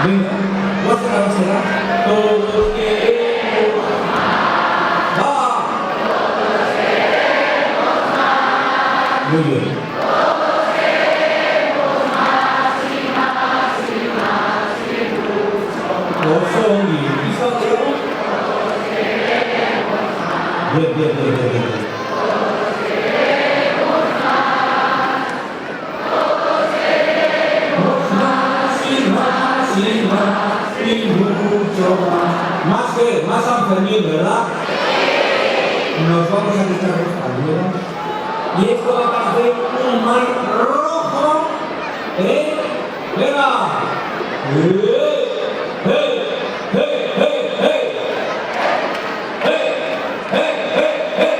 Venga, vuestra será. Todos queremos. ¡Va! Muy bien. Kosong bisa berapa? Bien, bien, bien, bien, bien. Y mucho más. Más Sanfermín, ¿verdad? Nos vamos a quitar los pañuelos. Y esto va a parecer un mar rojo. ¿Eh? ¡Venga! ¡Hey! ¡Hey! ¡Hey! ¡Hey! ¡Hey! ¡Hey! ¡Hey! ¡Hey! ¡Hey!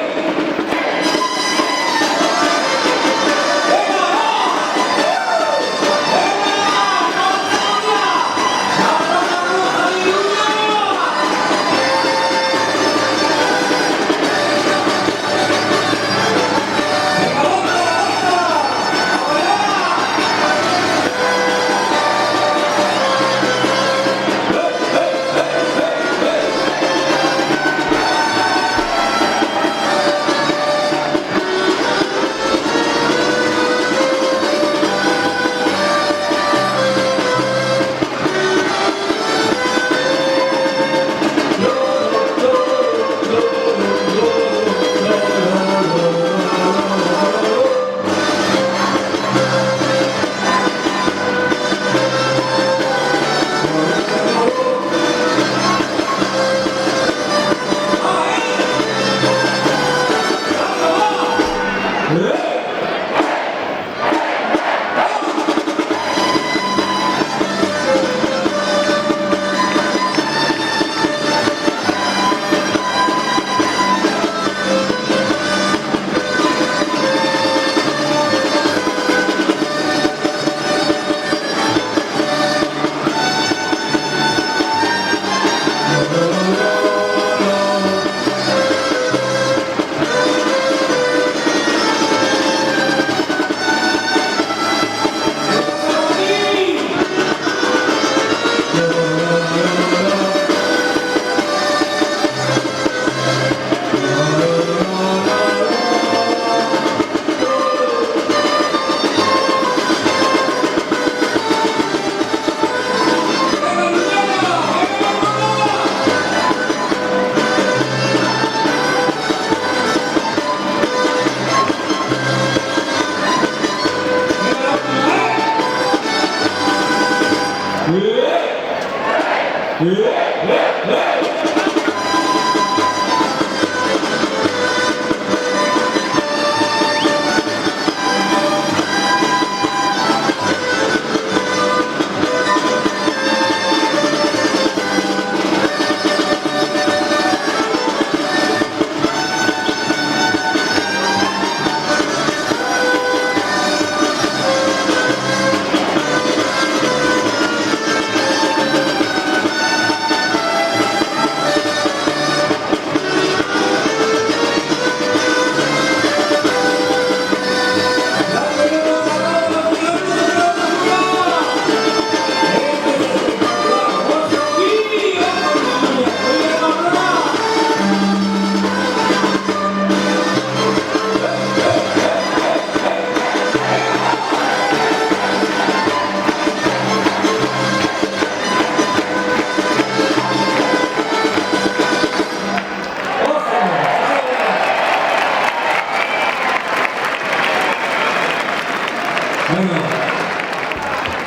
¡Venga!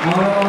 Bueno, ahora